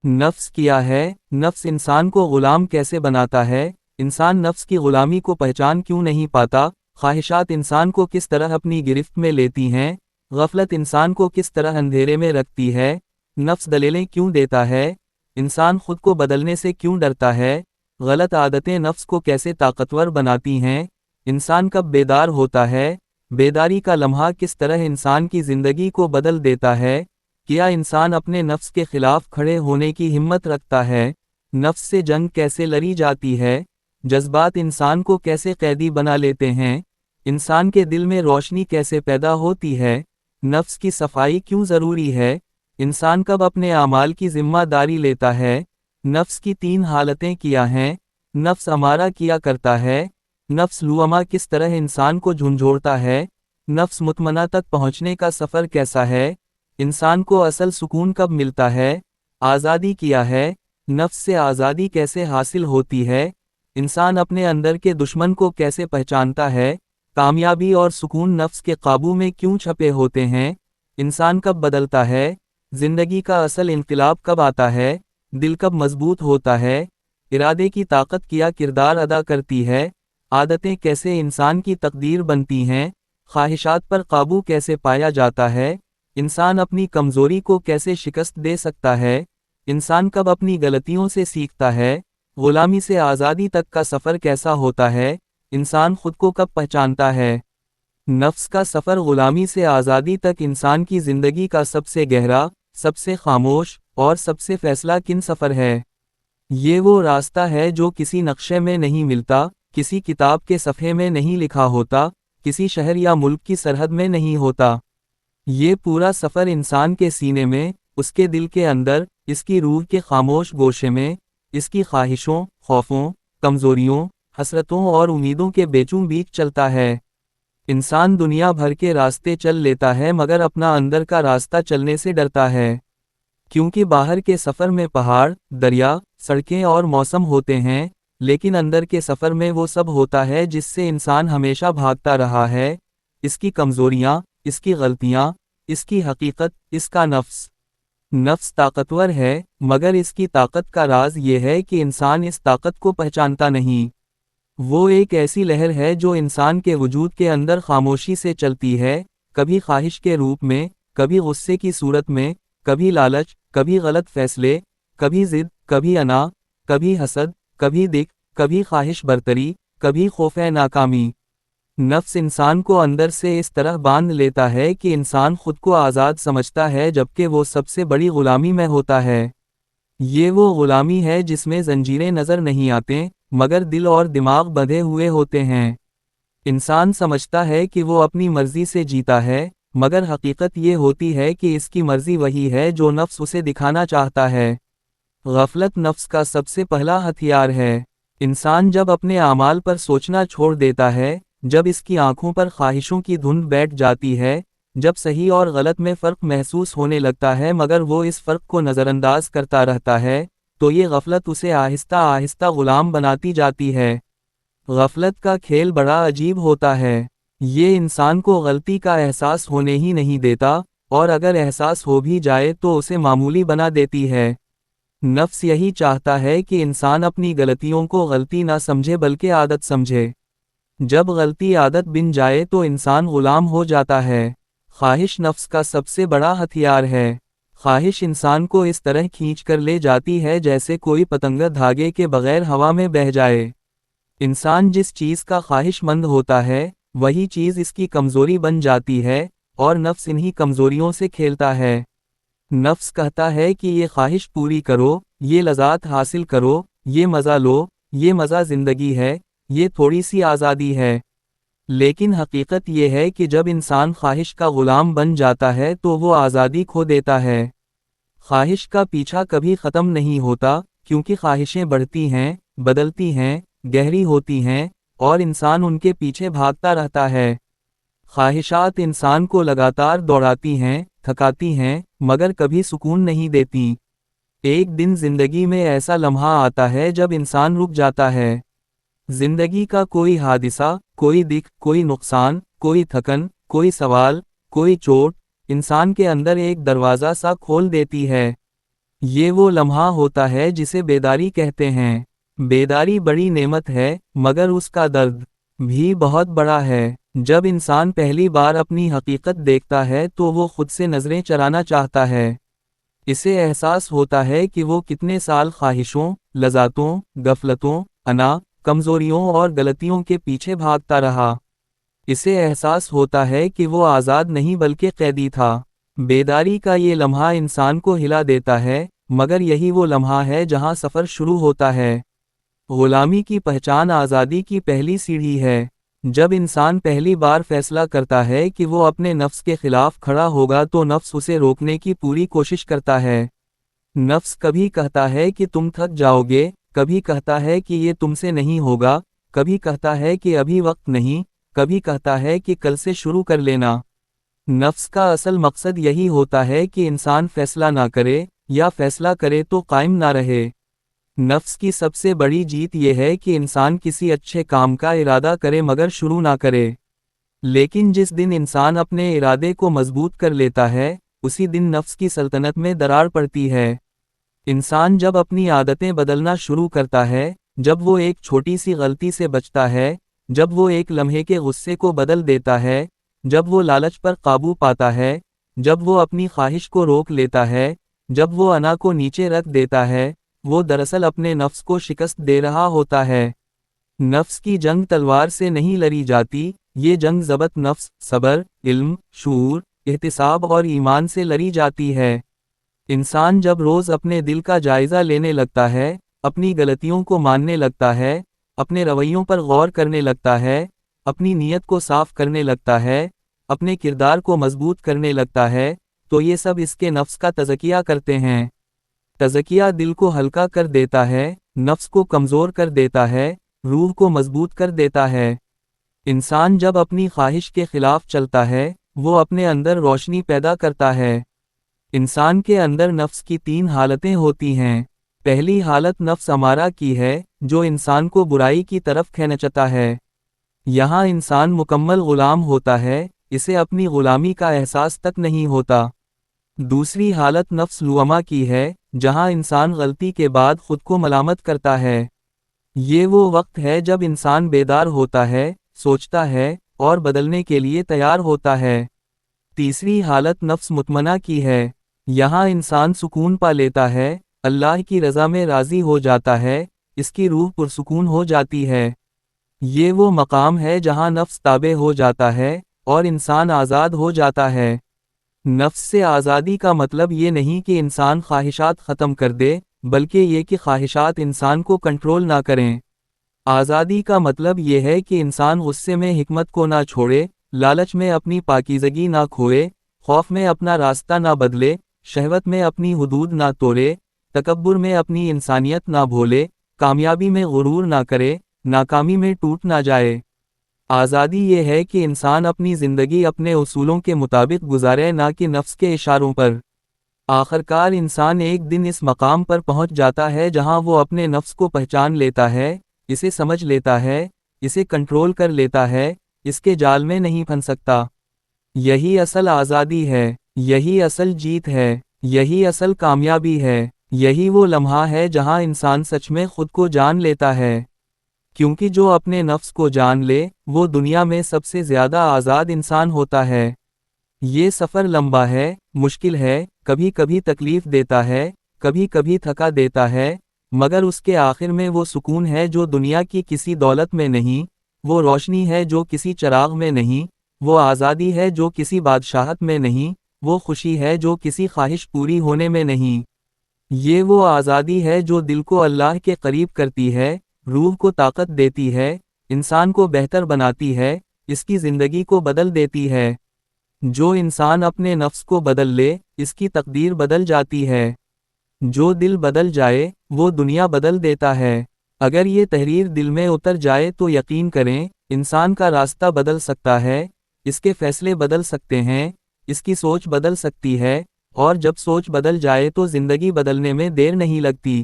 नफ्स क्या है? नफ्स इंसान को गुलाम कैसे बनाता है? इंसान नफ्स की गुलामी को पहचान क्यों नहीं पाता? ख्वाहिशात इंसान को किस तरह अपनी गिरफ्त में लेती हैं? गफलत इंसान को किस तरह अंधेरे में रखती है? नफ्स दलीलें क्यों देता है? इंसान खुद को बदलने से क्यों डरता है? गलत आदतें नफ्स को कैसे ताकतवर बनाती हैं? इंसान कब बेदार होता है? बेदारी का लम्हा किस तरह इंसान की ज़िंदगी को बदल देता है? क्या इंसान अपने नफ्स के खिलाफ खड़े होने की हिम्मत रखता है? नफ्स से जंग कैसे लड़ी जाती है? जज्बात इंसान को कैसे कैदी बना लेते हैं? इंसान के दिल में रोशनी कैसे पैदा होती है? नफ्स की सफाई क्यों ज़रूरी है? इंसान कब अपने आमाल की जिम्मेदारी लेता है? नफ्स की 3 हालतें क्या हैं? नफ्स अमारा क्या करता है? नफ्स लुअमा किस तरह इंसान को झुंझोड़ता है? नफ्स मुतमना तक पहुँचने का सफ़र कैसा है? इंसान को असल सुकून कब मिलता है? आज़ादी क्या है? नफ्स से आज़ादी कैसे हासिल होती है? इंसान अपने अंदर के दुश्मन को कैसे पहचानता है? कामयाबी और सुकून नफ्स के काबू में क्यों छपे होते हैं? इंसान कब बदलता है? ज़िंदगी का असल इनकलाब कब आता है? दिल कब मजबूत होता है? इरादे की ताकत क्या किरदार अदा करती है? आदतें कैसे इंसान की तकदीर बनती हैं? ख्वाहिशात पर काबू कैसे पाया जाता है? इंसान अपनी कमज़ोरी को कैसे शिकस्त दे सकता है? इंसान कब अपनी गलतियों से सीखता है? गुलामी से आज़ादी तक का सफ़र कैसा होता है? इंसान खुद को कब पहचानता है? नफ्स का सफ़र गुलामी से आज़ादी तक इंसान की ज़िंदगी का सबसे गहरा, सबसे खामोश और सबसे फैसला किन सफ़र है। ये वो रास्ता है जो किसी नक्शे में नहीं मिलता, किसी किताब के सफ़े में नहीं लिखा होता, किसी शहर या मुल्क की सरहद में नहीं होता। ये पूरा सफ़र इंसान के सीने में, उसके दिल के अंदर, इसकी रूह के खामोश गोशे में, इसकी ख्वाहिशों, खौफों, कमज़ोरियों, हसरतों और उम्मीदों के बेचूं बीच चलता है। इंसान दुनिया भर के रास्ते चल लेता है मगर अपना अंदर का रास्ता चलने से डरता है। क्योंकि बाहर के सफ़र में पहाड़, दरिया, सड़कें और मौसम होते हैं, लेकिन अंदर के सफ़र में वो सब होता है जिससे इंसान हमेशा भागता रहा है। इसकी कमज़ोरियाँ, इसकी गलतियाँ, इसकी हकीकत, इसका नफ्स। नफ्स ताकतवर है, मगर इसकी ताकत का राज ये है कि इंसान इस ताकत को पहचानता नहीं। वो एक ऐसी लहर है जो इंसान के वजूद के अंदर खामोशी से चलती है, कभी ख्वाहिश के रूप में, कभी गुस्से की सूरत में, कभी लालच, कभी गलत फैसले, कभी जिद, कभी अना, कभी हसद, कभी दिक, कभी ख्वाहिश बरतरी, कभी खौफ नाकामी। नफ्स इंसान को अंदर से इस तरह बांध लेता है कि इंसान खुद को आज़ाद समझता है जबकि वो सबसे बड़ी गुलामी में होता है। ये वो गुलामी है जिसमें जंजीरें नज़र नहीं आते, मगर दिल और दिमाग बंधे हुए होते हैं। इंसान समझता है कि वो अपनी मर्जी से जीता है, मगर हकीकत ये होती है कि इसकी मर्जी वही है जो नफ्स उसे दिखाना चाहता है। गफलत नफ्स का सबसे पहला हथियार है। इंसान जब अपने आमाल पर सोचना छोड़ देता है, जब इसकी आंखों पर ख्वाहिशों की धुंध बैठ जाती है, जब सही और गलत में फ़र्क महसूस होने लगता है मगर वो इस फ़र्क को नज़रअंदाज करता रहता है, तो ये गफलत उसे आहिस्ता आहिस्ता गुलाम बनाती जाती है। गफलत का खेल बड़ा अजीब होता है। ये इंसान को गलती का एहसास होने ही नहीं देता, और अगर एहसास हो भी जाए तो उसे मामूली बना देती है। नफ्स यही चाहता है कि इंसान अपनी गलतियों को गलती ना समझे बल्कि आदत समझे। जब गलती आदत बन जाए तो इंसान गुलाम हो जाता है। ख्वाहिश नफ्स का सबसे बड़ा हथियार है। ख्वाहिश इंसान को इस तरह खींच कर ले जाती है जैसे कोई पतंग धागे के बगैर हवा में बह जाए। इंसान जिस चीज़ का ख्वाहिशमंद होता है, वही चीज़ इसकी कमज़ोरी बन जाती है, और नफ्स इन्हीं कमज़ोरियों से खेलता है। नफ्स कहता है कि ये ख्वाहिश पूरी करो, ये लज़ात हासिल करो, ये मज़ा लो, ये मज़ा ज़िंदगी है, ये थोड़ी सी आज़ादी है। लेकिन हकीकत ये है कि जब इंसान ख्वाहिश का ग़ुलाम बन जाता है तो वो आज़ादी खो देता है। ख्वाहिश का पीछा कभी ख़त्म नहीं होता, क्योंकि ख्वाहिशें बढ़ती हैं, बदलती हैं, गहरी होती हैं, और इंसान उनके पीछे भागता रहता है। ख्वाहिशात इंसान को लगातार दौड़ाती हैं, थकाती हैं, मगर कभी सुकून नहीं देती। एक दिन ज़िंदगी में ऐसा लम्हा आता है जब इंसान रुक जाता है। ज़िंदगी का कोई हादिसा, कोई दिक, कोई नुकसान, कोई थकन, कोई सवाल, कोई चोट, इंसान के अंदर एक दरवाज़ा सा खोल देती है। یہ وہ لمحہ ہوتا ہے جسے بیداری کہتے ہیں۔ بیداری بڑی نعمت ہے، مگر اس کا درد بھی بہت بڑا ہے۔ جب انسان پہلی بار اپنی حقیقت دیکھتا ہے تو وہ خود سے نظریں چرانا چاہتا ہے۔ اسے احساس ہوتا ہے کہ وہ کتنے سال خواہشوں، لذاتوں، غفلتوں، انا، کمزوریوں اور غلطیوں کے پیچھے بھاگتا رہا۔ اسے احساس ہوتا ہے کہ وہ آزاد نہیں بلکہ قیدی تھا۔ بیداری کا یہ لمحہ انسان کو ہلا دیتا ہے، مگر یہی وہ لمحہ ہے جہاں سفر شروع ہوتا ہے۔ غلامی کی پہچان آزادی کی پہلی سیڑھی ہے۔ جب انسان پہلی بار فیصلہ کرتا ہے کہ وہ اپنے نفس کے خلاف کھڑا ہوگا تو نفس اسے روکنے کی پوری کوشش کرتا ہے۔ نفس کبھی کہتا ہے کہ تم تھک جاؤ گے، کبھی کہتا ہے کہ یہ تم سے نہیں ہوگا، کبھی کہتا ہے کہ ابھی وقت نہیں، کبھی کہتا ہے کہ کل سے شروع کر لینا۔ نفس کا اصل مقصد یہی ہوتا ہے کہ انسان فیصلہ نہ کرے، یا فیصلہ کرے تو قائم نہ رہے۔ نفس کی سب سے بڑی جیت یہ ہے کہ انسان کسی اچھے کام کا ارادہ کرے مگر شروع نہ کرے۔ لیکن جس دن انسان اپنے ارادے کو مضبوط کر لیتا ہے، اسی دن نفس کی سلطنت میں درار پڑتی ہے۔ انسان جب اپنی عادتیں بدلنا شروع کرتا ہے، جب وہ ایک چھوٹی سی غلطی سے بچتا ہے، جب وہ ایک لمحے کے غصے کو بدل دیتا ہے، جب وہ لالچ پر قابو پاتا ہے، جب وہ اپنی خواہش کو روک لیتا ہے، جب وہ انا کو نیچے رکھ دیتا ہے، وہ دراصل اپنے نفس کو شکست دے رہا ہوتا ہے۔ نفس کی جنگ تلوار سے نہیں لڑی جاتی، یہ جنگ ضبط نفس، صبر، علم، شعور، احتساب اور ایمان سے لڑی جاتی ہے۔ انسان جب روز اپنے دل کا جائزہ لینے لگتا ہے، اپنی غلطیوں کو ماننے لگتا ہے، اپنے رویوں پر غور کرنے لگتا ہے، اپنی نیت کو صاف کرنے لگتا ہے، اپنے کردار کو مضبوط کرنے لگتا ہے، تو یہ سب اس کے نفس کا تزکیہ کرتے ہیں۔ تزکیہ دل کو ہلکا کر دیتا ہے، نفس کو کمزور کر دیتا ہے، روح کو مضبوط کر دیتا ہے۔ انسان جب اپنی خواہش کے خلاف چلتا ہے، وہ اپنے اندر روشنی پیدا کرتا ہے۔ انسان کے اندر نفس کی 3 حالتیں ہوتی ہیں۔ پہلی حالت نفس امارہ کی ہے، جو انسان کو برائی کی طرف کھینچتا ہے۔ یہاں انسان مکمل غلام ہوتا ہے، اسے اپنی غلامی کا احساس تک نہیں ہوتا۔ دوسری حالت نفس لوامہ کی ہے، جہاں انسان غلطی کے بعد خود کو ملامت کرتا ہے۔ یہ وہ وقت ہے جب انسان بیدار ہوتا ہے، سوچتا ہے، اور بدلنے کے لیے تیار ہوتا ہے۔ تیسری حالت نفس مطمئنہ کی ہے۔ یہاں انسان سکون پا لیتا ہے، اللہ کی رضا میں راضی ہو جاتا ہے، اس کی روح پرسکون ہو جاتی ہے۔ یہ وہ مقام ہے جہاں نفس تابع ہو جاتا ہے، اور انسان آزاد ہو جاتا ہے۔ نفس سے آزادی کا مطلب یہ نہیں کہ انسان خواہشات ختم کر دے، بلکہ یہ کہ خواہشات انسان کو کنٹرول نہ کریں۔ آزادی کا مطلب یہ ہے کہ انسان غصے میں حکمت کو نہ چھوڑے، لالچ میں اپنی پاکیزگی نہ کھوئے، خوف میں اپنا راستہ نہ بدلے، شہوت میں اپنی حدود نہ توڑے، تکبر میں اپنی انسانیت نہ بھولے، کامیابی میں غرور نہ کرے، ناکامی میں ٹوٹ نہ جائے۔ آزادی یہ ہے کہ انسان اپنی زندگی اپنے اصولوں کے مطابق گزارے، نہ کہ نفس کے اشاروں پر۔ آخرکار انسان ایک دن اس مقام پر پہنچ جاتا ہے جہاں وہ اپنے نفس کو پہچان لیتا ہے، اسے سمجھ لیتا ہے، اسے کنٹرول کر لیتا ہے، اس کے جال میں نہیں پھنس سکتا۔ یہی اصل آزادی ہے، یہی اصل جیت ہے، یہی اصل کامیابی ہے، یہی وہ لمحہ ہے جہاں انسان سچ میں خود کو جان لیتا ہے۔ کیونکہ جو اپنے نفس کو جان لے، وہ دنیا میں سب سے زیادہ آزاد انسان ہوتا ہے۔ یہ سفر لمبا ہے، مشکل ہے، کبھی کبھی تکلیف دیتا ہے، کبھی کبھی تھکا دیتا ہے، مگر اس کے آخر میں وہ سکون ہے جو دنیا کی کسی دولت میں نہیں، وہ روشنی ہے جو کسی چراغ میں نہیں، وہ آزادی ہے جو کسی بادشاہت میں نہیں، وہ خوشی ہے جو کسی خواہش پوری ہونے میں نہیں۔ یہ وہ آزادی ہے جو دل کو اللہ کے قریب کرتی ہے، روح کو طاقت دیتی ہے، انسان کو بہتر بناتی ہے، اس کی زندگی کو بدل دیتی ہے۔ جو انسان اپنے نفس کو بدل لے، اس کی تقدیر بدل جاتی ہے۔ جو دل بدل جائے، وہ دنیا بدل دیتا ہے۔ اگر یہ تحریر دل میں اتر جائے تو یقین کریں، انسان کا راستہ بدل سکتا ہے، اس کے فیصلے بدل سکتے ہیں، اس کی سوچ بدل سکتی ہے، اور جب سوچ بدل جائے تو زندگی بدلنے میں دیر نہیں لگتی۔